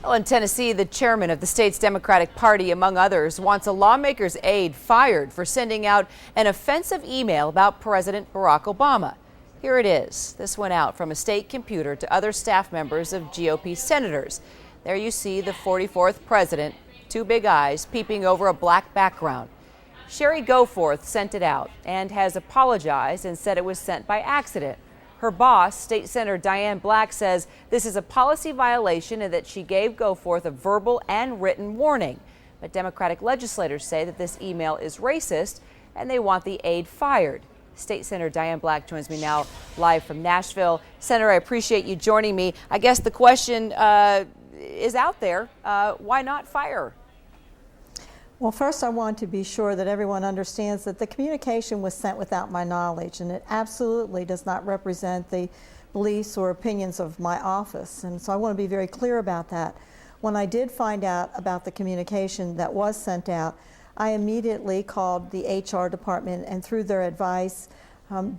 Well, in Tennessee, the chairman of the state's Democratic Party, among others, wants a lawmaker's aide fired for sending out an offensive email about President Barack Obama. Here it is. This went out from a state computer to other staff members of GOP senators. There you see the 44th president, two big eyes peeping over a black background. Sherry Goforth sent it out and has apologized and said it was sent by accident. Her boss, State Senator Diane Black, says this is a policy violation and that she gave Goforth a verbal and written warning. But Democratic legislators say that this email is racist and they want the aide fired. State Senator Diane Black joins me now live from Nashville. Senator, I appreciate you joining me. I guess the question is out there. Why not fire? Well, first I want to be sure that everyone understands that the communication was sent without my knowledge, and it absolutely does not represent the beliefs or opinions of my office. And so I want to be very clear about that. When I did find out about the communication that was sent out, I immediately called the HR department and through their advice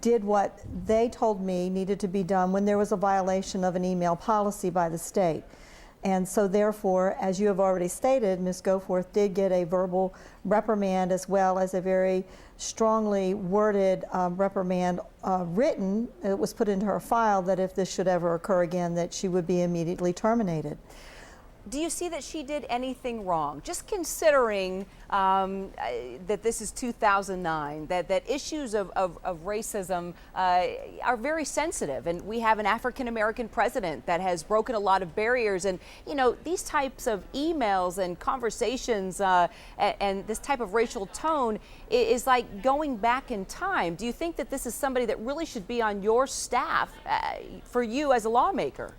did what they told me needed to be done when there was a violation of an email policy by the state. And so therefore, as you have already stated, Ms. Goforth did get a verbal reprimand as well as a very strongly worded reprimand written. It was put into her file that if this should ever occur again, that she would be immediately terminated. Do you see that she did anything wrong? Just considering that this is 2009, that issues of racism are very sensitive, and we have an African-American president that has broken a lot of barriers, and you know, these types of emails and conversations and this type of racial tone is like going back in time. Do you think that this is somebody that really should be on your staff for you as a lawmaker?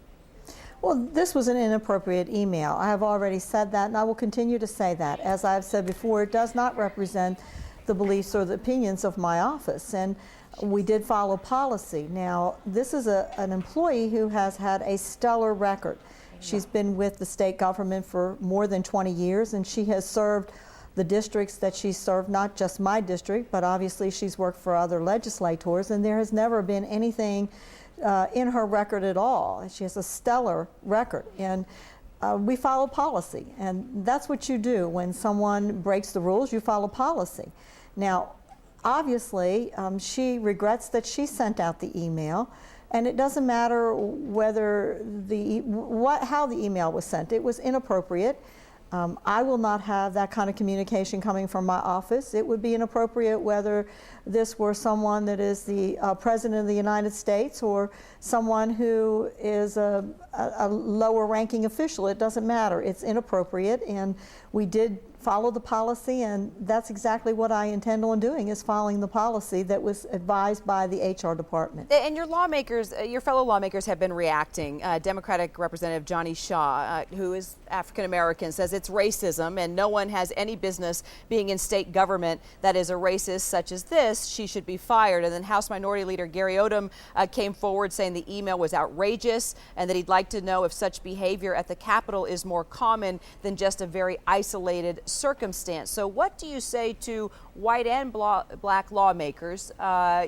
Well, this was an inappropriate email. I have already said that, and I will continue to say that. As I've said before, it does not represent the beliefs or the opinions of my office, and we did follow policy. Now, this is an employee who has had a stellar record. She's been with the state government for more than 20 years, and she has served the districts that she served, not just my district, but obviously she's worked for other legislators, and there has never been anything in her record at all. She has a stellar record, and we follow policy, and that's what you do when someone breaks the rules. You follow policy. Now, obviously, she regrets that she sent out the email, and it doesn't matter whether how the email was sent. It was inappropriate. I will not have that kind of communication coming from my office. It would be inappropriate whether this were someone that is the President of the United States or someone who is a lower ranking official. It doesn't matter. It's inappropriate, and we did follow the policy, and that's exactly what I intend on doing, is following the policy that was advised by the HR department. And your lawmakers, your fellow lawmakers have been reacting. Democratic Representative Johnny Shaw, who is African American, says it's racism and no one has any business being in state government that is a racist such as this. She should be fired. And then House Minority Leader Gary Odom came forward saying the email was outrageous and that he'd like to know if such behavior at the Capitol is more common than just a very isolated circumstance. So what do you say to white and black lawmakers,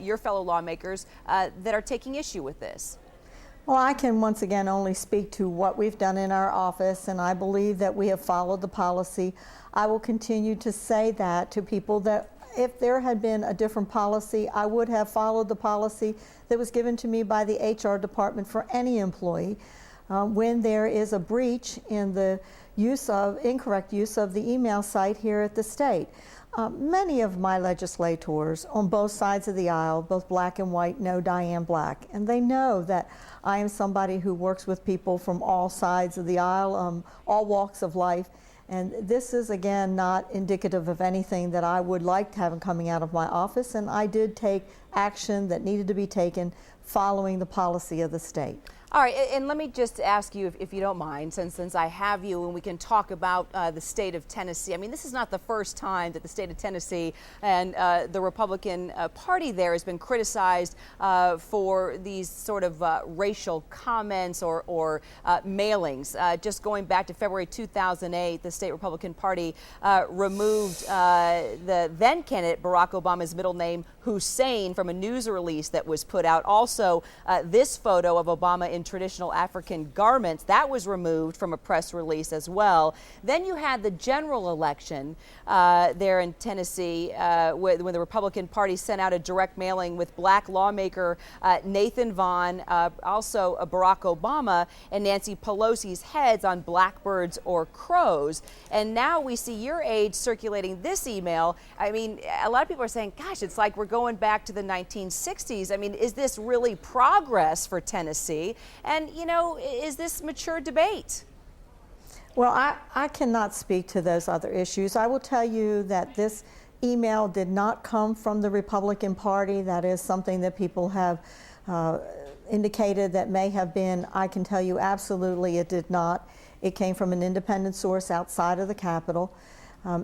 your fellow lawmakers, that are taking issue with this? Well, I can once again only speak to what we've done in our office, and I believe that we have followed the policy. I will continue to say that to people, that if there had been a different policy, I would have followed the policy that was given to me by the HR department for any employee. When there is a breach in the incorrect use of the email site here at the state. Many of my legislators on both sides of the aisle, both black and white, know Diane Black, and they know that I am somebody who works with people from all sides of the aisle, all walks of life, and this is, again, not indicative of anything that I would like to have coming out of my office, and I did take action that needed to be taken following the policy of the state. All right, and let me just ask you, if you don't mind, since I have you and we can talk about the state of Tennessee. I mean, this is not the first time that the state of Tennessee and the Republican Party there has been criticized for these sort of racial comments or mailings. Just going back to February 2008, the state Republican Party removed the then candidate Barack Obama's middle name, Hussein, from a news release that was put out. Also, this photo of Obama in in traditional African garments. That was removed from a press release as well. Then you had the general election there in Tennessee when the Republican Party sent out a direct mailing with black lawmaker Nathan Vaughn, also Barack Obama and Nancy Pelosi's heads on blackbirds or crows. And now we see your aide circulating this email. I mean, a lot of people are saying, gosh, it's like we're going back to the 1960s. I mean, is this really progress for Tennessee? And, you know, is this mature debate? Well, I cannot speak to those other issues. I will tell you that this email did not come from the Republican Party. That is something that people have indicated that may have been. I can tell you absolutely it did not. It came from an independent source outside of the Capitol.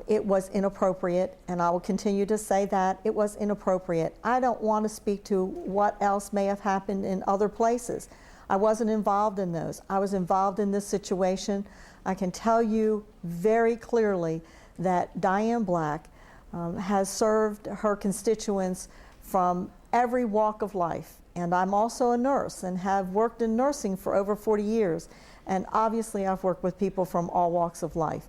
It was inappropriate, and I will continue to say that it was inappropriate. I don't want to speak to what else may have happened in other places. I wasn't involved in those. I was involved in this situation. I can tell you very clearly that Diane Black has served her constituents from every walk of life. And I'm also a nurse and have worked in nursing for over 40 years. And obviously I've worked with people from all walks of life.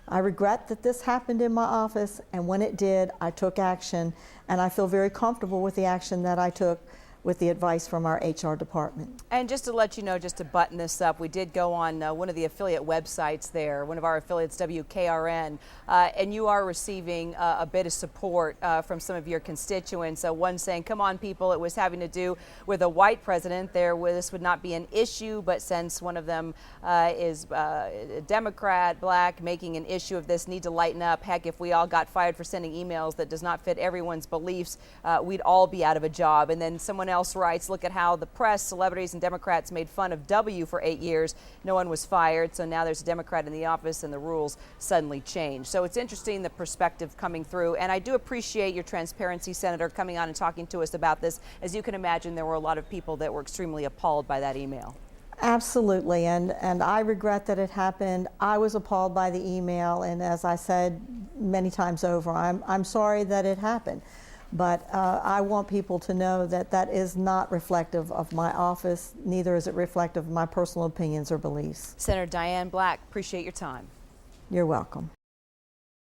I regret that this happened in my office, and when it did, I took action, and I feel very comfortable with the action that I took with the advice from our HR department. And just to let you know, just to button this up, we did go on one of the affiliate websites there, one of our affiliates, WKRN, and you are receiving a bit of support from some of your constituents. One saying, come on people, it was having to do with a white president. This would not be an issue, but since one of them is a Democrat, black, making an issue of this, need to lighten up. Heck, if we all got fired for sending emails that does not fit everyone's beliefs, we'd all be out of a job. And then someone else writes, look at how the press, celebrities, and Democrats made fun of W for 8 years. No one was fired, so now there's a Democrat in the office and the rules suddenly change. So it's interesting, the perspective coming through, and I do appreciate your transparency, Senator, coming on and talking to us about this. As you can imagine, there were a lot of people that were extremely appalled by that email. Absolutely, and I regret that it happened. I was appalled by the email, and as I said many times over, I'm sorry that it happened. But I want people to know that that is not reflective of my office, neither is it reflective of my personal opinions or beliefs. Senator Diane Black, appreciate your time. You're welcome.